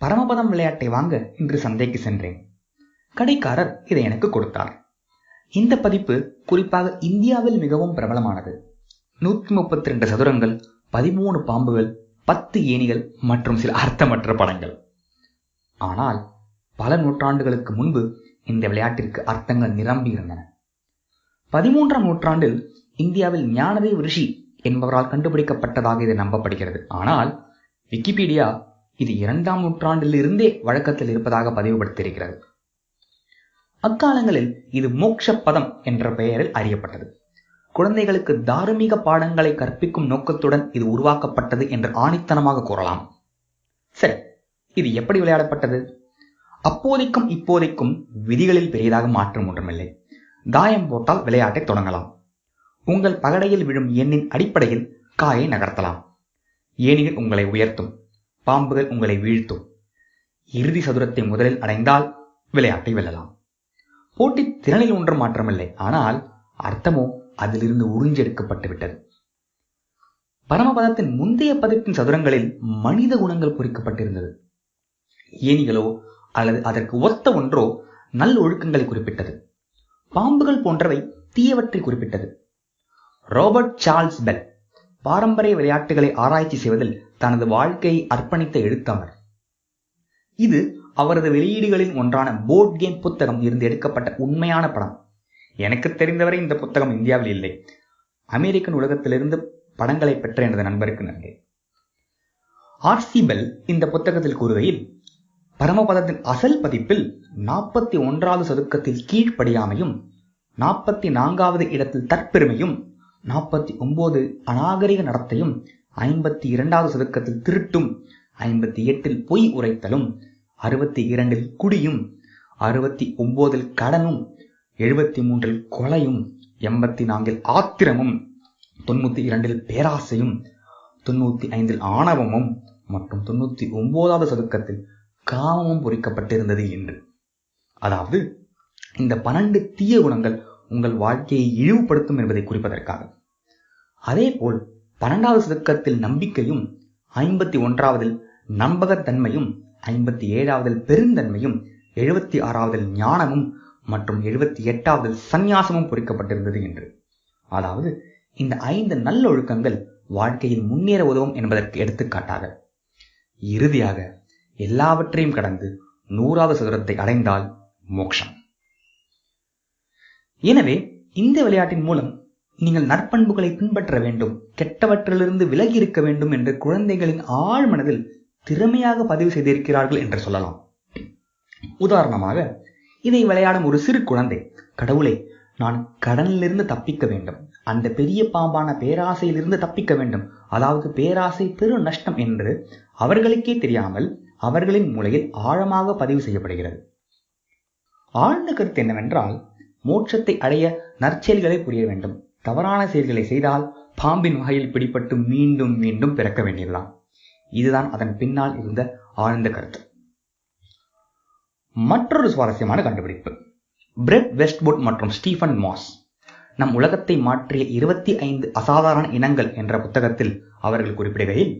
பரமபதம் விளையாட்டை வாங்க இன்று சந்தைக்கு சென்றேன். கடைக்காரர் இதை எனக்கு கொடுத்தார். இந்த பதிப்பு குறிப்பாக இந்தியாவில் மிகவும் பிரபலமானது. 132 சதுரங்கள், 13 பாம்புகள், 10 ஏணிகள் மற்றும் சில அர்த்தமற்ற படங்கள். ஆனால் பல நூற்றாண்டுகளுக்கு முன்பு இந்த விளையாட்டிற்கு அர்த்தங்கள் நிரம்பி இருந்தன. 13ஆம் நூற்றாண்டில் இந்தியாவில் ஞானதேவ் ரிஷி என்பவரால் கண்டுபிடிக்கப்பட்டதாக இது நம்பப்படுகிறது. ஆனால் விக்கிபீடியா இது 2ஆம் நூற்றாண்டில் இருந்தே வழக்கத்தில் இருப்பதாக பதிவுபடுத்தியிருக்கிறது. அக்காலங்களில் இது மோட்ச பதம் என்ற பெயரில் அறியப்பட்டது. குழந்தைகளுக்கு தார்மீக பாடங்களை கற்பிக்கும் நோக்கத்துடன் இது உருவாக்கப்பட்டது என்று ஆணித்தனமாக கூறலாம். சரி, இது எப்படி விளையாடப்பட்டது? அப்போதைக்கும் இப்போதைக்கும் விதிகளில் பெரியதாக மாற்றம் ஒன்றுமில்லை. தாயம் போட்டால் விளையாட்டை தொடங்கலாம். உங்கள் பகடையில் விழும் எண்ணின் அடிப்படையில் காயை நகர்த்தலாம். ஏணிகள் உங்களை உயர்த்தும், பாம்புகள் உங்களை வீழ்த்தும். இறுதி சதுரத்தை முதலில் அடைந்தால் விளையாட்டை வெல்லலாம். போட்டி திறனில் ஒன்றும் மாற்றமில்லை, ஆனால் அர்த்தமோ அதிலிருந்து உறிஞ்செடுக்கப்பட்டு விட்டது. பரமபதத்தின் முந்தைய பதிப்பின் சதுரங்களில் மனித குணங்கள் பொறிக்கப்பட்டிருந்தது. ஏணிகளோ அல்லது அதற்கு ஒத்த ஒன்றோ நல் ஒழுக்கங்களை குறிப்பிட்டது. பாம்புகள் போன்றவை தீயவற்றை குறிப்பிட்டது. ராபர்ட் சார்ல்ஸ் பெல் பாரம்பரிய விளையாட்டுகளை ஆராய்ச்சி செய்வதில் தனது வாழ்க்கையை அர்ப்பணித்த எழுத்தாளர். இது அவரது வெளியீடுகளில் ஒன்றான போர்ட் கேம் புத்தகம் இருந்து எடுக்கப்பட்ட உண்மையான படம். எனக்கு தெரிந்தவரை இந்த புத்தகம் இந்தியாவில் இல்லை. அமெரிக்கன் உலகத்திலிருந்து படங்களை பெற்ற எனது நண்பருக்கு நன்றி. ஆர்சி பெல் இந்த புத்தகத்தில் கூறுகையில், பரமபதத்தின் அசல் பதிப்பில் 41வது சதுக்கத்தில் கீழ்ப்படியாமையும், 44வது இடத்தில் தற்பெருமையும், 49 அநாகரிக நடத்தையும், 52வது சதுக்கத்தில் திருட்டும், 58 பொய் உரைத்தலும், 62 குடியும், 69 கடனும், 73 கொலையும், 84 ஆத்திரமும், 92 பேராசையும், 95 ஆணவமும் மற்றும் 99வது சதுக்கத்தில் காமமும் பொறிக்கப்பட்டிருந்தது என்று. அதாவது இந்த 12 தீய குணங்கள் உங்கள் வாழ்க்கையை இழிவுபடுத்தும் என்பதை குறிப்பதற்காக. அதேபோல் 12வது சதுக்கத்தில் நம்பிக்கையும், 51வது நம்பகத்தன்மையும், 57வது பெருந்தன்மையும், 76வது ஞானமும் மற்றும் 78வது சந்நியாசமும் பொறிக்கப்பட்டிருந்தது என்று. அதாவது இந்த 5 நல்லொழுக்கங்கள் வாழ்க்கையில் முன்னேற உதவும் என்பதற்கு எடுத்துக்காட்டாக. இறுதியாக எல்லாவற்றையும் கடந்து 100வது சதுரத்தை அடைந்தால் மோட்சம். எனவே இந்த விளையாட்டின் மூலம் நீங்கள் நற்பண்புகளை பின்பற்ற வேண்டும், கெட்டவற்றிலிருந்து விலகி இருக்க வேண்டும் என்று குழந்தைகளின் ஆழ்மனதில் திறமையாக பதிவு செய்திருக்கிறார்கள் என்று சொல்லலாம். உதாரணமாக, இதை விளையாடும் ஒரு சிறு குழந்தை, கடவுளே, நான் கடனிலிருந்து தப்பிக்க வேண்டும், அந்த பெரிய பாம்பான பேராசையிலிருந்து தப்பிக்க வேண்டும், அதாவது பேராசை பெரு நஷ்டம் என்று அவர்களுக்கே தெரியாமல் அவர்களின் மூளையில் ஆழமாக பதிவு செய்யப்படுகிறது. ஆழ்ந்த கருத்து என்னவென்றால், மோட்சத்தை அடைய நற்செயல்களை புரிய வேண்டும். தவறான செயல்களை செய்தால் பாம்பின் வகையில் பிடிபட்டு மீண்டும் மீண்டும் பிறக்க வேண்டியதுதான். இதுதான் அதன் பின்னால் இருந்த ஆழ்ந்த கருத்து. மற்றொரு சுவாரஸ்யமான கண்டுபிடிப்பு, பிரெட் வெஸ்ட்வுட் மற்றும் ஸ்டீஃபன் மாஸ் நம் உலகத்தை மாற்றிய 25 அசாதாரண இனங்கள் என்ற புத்தகத்தில் அவர்கள் குறிப்பிடுகையில்,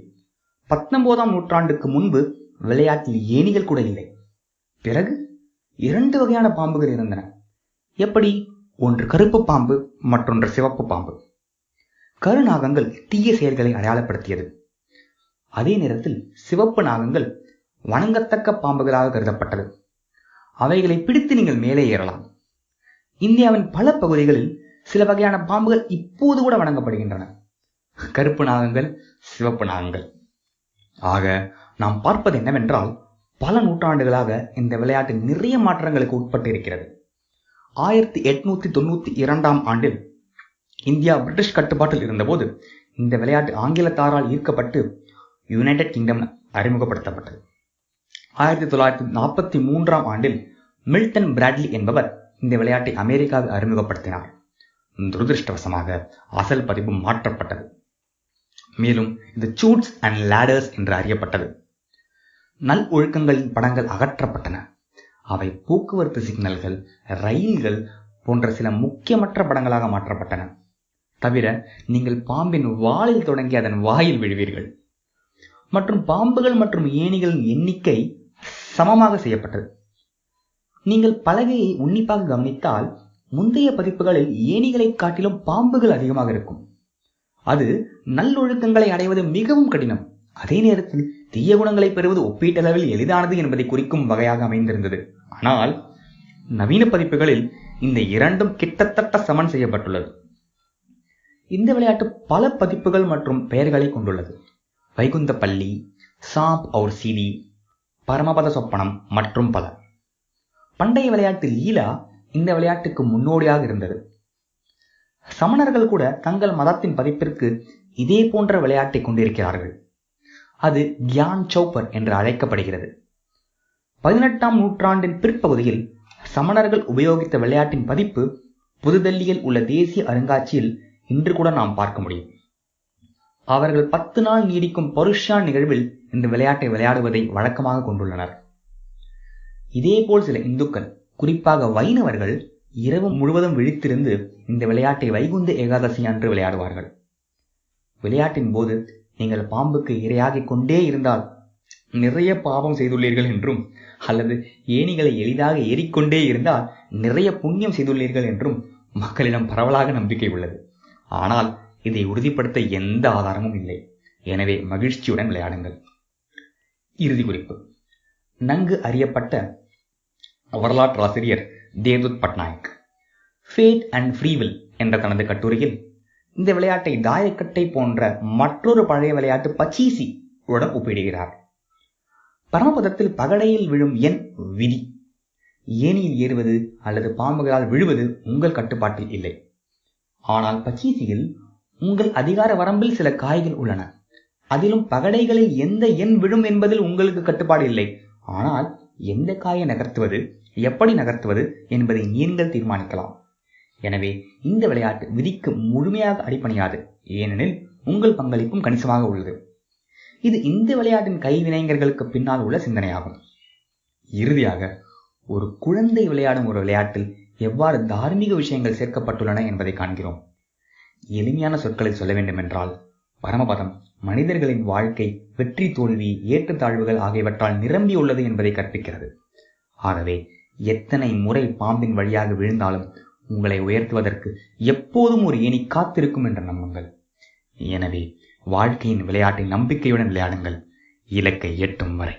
19ஆம் நூற்றாண்டுக்கு முன்பு விளையாட்டில் ஏணிகள் கூட இல்லை. பிறகு 2 வகையான பாம்புகள் இருந்தன. எப்படி? ஒன்று கருப்பு பாம்பு, மற்றொன்று சிவப்பு பாம்பு. கருநாகங்கள் தீய செயல்களை அடையாளப்படுத்தியது. அதே நேரத்தில் சிவப்பு நாகங்கள் வணங்கத்தக்க பாம்புகளாக கருதப்பட்டது. அவைகளை பிடித்து நீங்கள் மேலே ஏறலாம். இந்தியாவின் பல பகுதிகளில் சில வகையான பாம்புகள் இப்போது கூட வணங்கப்படுகின்றன. கருப்பு நாகங்கள், சிவப்பு நாகங்கள். ஆக நாம் பார்ப்பது என்னவென்றால், பல நூற்றாண்டுகளாக இந்த விளையாட்டு நிறைய மாற்றங்களுக்கு உட்பட்டு இருக்கிறது. 1892ஆம் ஆண்டில் இந்தியா பிரிட்டிஷ் கட்டுப்பாட்டில் இருந்தபோது இந்த விளையாட்டு ஆங்கிலத்தாரால் ஈர்க்கப்பட்டு யுனைடெட் கிங்டம் அறிமுகப்படுத்தப்பட்டது. 1943ஆம் ஆண்டில் மில்டன் பிராட்லி என்பவர் இந்த விளையாட்டை அமெரிக்காவில் அறிமுகப்படுத்தினார். துரதிருஷ்டவசமாக அசல் பதிப்பு மாற்றப்பட்டது. மேலும் இது சூட்ஸ் அண்ட் லேடர்ஸ் என்று அறியப்பட்டது. நல் ஒழுக்கங்களின் படங்கள் அகற்றப்பட்டன. அவை போக்குவரத்து சிக்னல்கள், ரயில்கள் போன்ற சில முக்கியமற்ற படங்களாக மாற்றப்பட்டன. தவிர நீங்கள் பாம்பின் வாலில் தொடங்கி அதன் வாயில் விழுவீர்கள். மற்றும் பாம்புகள் மற்றும் ஏணிகளின் எண்ணிக்கை சமமாக செய்யப்பட்டது. நீங்கள் பலகையை உன்னிப்பாக கவனித்தால் முந்தைய பதிப்புகளில் ஏணிகளை காட்டிலும் பாம்புகள் அதிகமாக இருக்கும். அது நல்லொழுக்கங்களை அடைவது மிகவும் கடினம், அதே நேரத்தில் தீய குணங்களை பெறுவது ஒப்பீட்டளவில் எளிதானது என்பதை குறிக்கும் வகையாக அமைந்திருந்தது. ஆனால் நவீன பதிப்புகளில் இந்த இரண்டும் கிட்டத்தட்ட சமன் செய்யப்பட்டுள்ளது. இந்த விளையாட்டு பல பதிப்புகள் மற்றும் பெயர்களை கொண்டுள்ளது. வைகுந்த பள்ளி, சாப் और சீடி, பரமபத சொப்பனம் மற்றும் பல. பண்டைய விளையாட்டு லீலா இந்த விளையாட்டுக்கு முன்னோடியாக இருந்தது. சமணர்கள் கூட தங்கள் மதத்தின் பதிப்பிற்கு இதே போன்ற விளையாட்டை கொண்டிருக்கிறார்கள். அது கியான் சௌப்பர் என்று அழைக்கப்படுகிறது. 18ஆம் நூற்றாண்டின் பிற்பகுதியில் சமணர்கள் உபயோகித்த விளையாட்டின் பதிப்பு புதுடெல்லியில் உள்ள தேசிய அருங்காட்சியில் இன்று கூட நாம் பார்க்க முடியும். அவர்கள் 10 நாள் நீடிக்கும் பருஷான் நிகழ்வில் இந்த விளையாட்டை விளையாடுவதை வழக்கமாக கொண்டுள்ளனர். இதேபோல் சில இந்துக்கள், குறிப்பாக வைணவர்கள், இரவு முழுவதும் விழித்திருந்து இந்த விளையாட்டை வைகுந்த ஏகாதசி அன்று விளையாடுவார்கள். விளையாட்டின் போது நீங்கள் பாம்புக்கு இரையாகிக் கொண்டே இருந்தால் நிறைய பாவம் செய்துள்ளீர்கள் என்றும், அல்லது ஏணிகளை எளிதாக ஏறிக்கொண்டே இருந்தால் நிறைய புண்ணியம் செய்துள்ளீர்கள் என்றும் மக்களிடம் பரவலாக நம்பிக்கை உள்ளது. ஆனால் இதை உறுதிப்படுத்த எந்த ஆதாரமும் இல்லை. எனவே மகிழ்ச்சியுடன் விளையாடுங்கள். இறுதி குறிப்பு. நன்கு அறியப்பட்ட வரலாற்றாசிரியர் Devdutt Pattanaik fate and free will என்ற தனது கட்டுரையில் இந்த விளையாட்டை தாயக்கட்டை போன்ற மற்றொரு பழைய விளையாட்டு பச்சீசி உடன் ஒப்பிடுகிறார். பரமபதத்தில் பகடையில் விழும் எண் விதி. ஏணியில் ஏறுவது அல்லது பாம்புகளால் விழுவது உங்கள் கட்டுப்பாட்டில் இல்லை. ஆனால் பச்சீசியில் உங்கள் அதிகார வரம்பில் சில காய்கள் உள்ளன. அதிலும் பகடைகளில் எந்த எண் விழும் என்பதில் உங்களுக்கு கட்டுப்பாடு இல்லை. ஆனால் எந்த காயை நகர்த்துவது, எப்படி நகர்த்துவது என்பதை நீங்கள் தீர்மானிக்கலாம். எனவே இந்த விளையாட்டு விதிக்கு முழுமையாக அடிபணியாது, ஏனெனில் உங்கள் பங்களிப்பும் கணிசமாக உள்ளது. இது இந்த விளையாட்டின் கைவினைஞர்களுக்கு பின்னால் உள்ள சிந்தனையாகும். இறுதியாக, ஒரு குழந்தை விளையாடும் ஒரு விளையாட்டில் எவ்வாறு தார்மீக விஷயங்கள் சேர்க்கப்பட்டுள்ளன என்பதை காண்கிறோம். எளிமையான சொற்களை சொல்ல வேண்டுமென்றால், பரமபதம் மனிதர்களின் வாழ்க்கை வெற்றி தோல்வி ஏற்றத்தாழ்வுகள் ஆகியவற்றால் நிரம்பியுள்ளது என்பதை கற்பிக்கிறது. ஆகவே எத்தனை முறை பாம்பின் வழியாக விழுந்தாலும் உங்களை உயர்த்துவதற்கு எப்போதும் ஒரு ஏணி காத்திருக்கும் என்று நம்புங்கள். எனவே வாழ்க்கையின் விளையாட்டை நம்பிக்கையுடன் விளையாடுங்கள், இலக்கை எட்டும் வரை.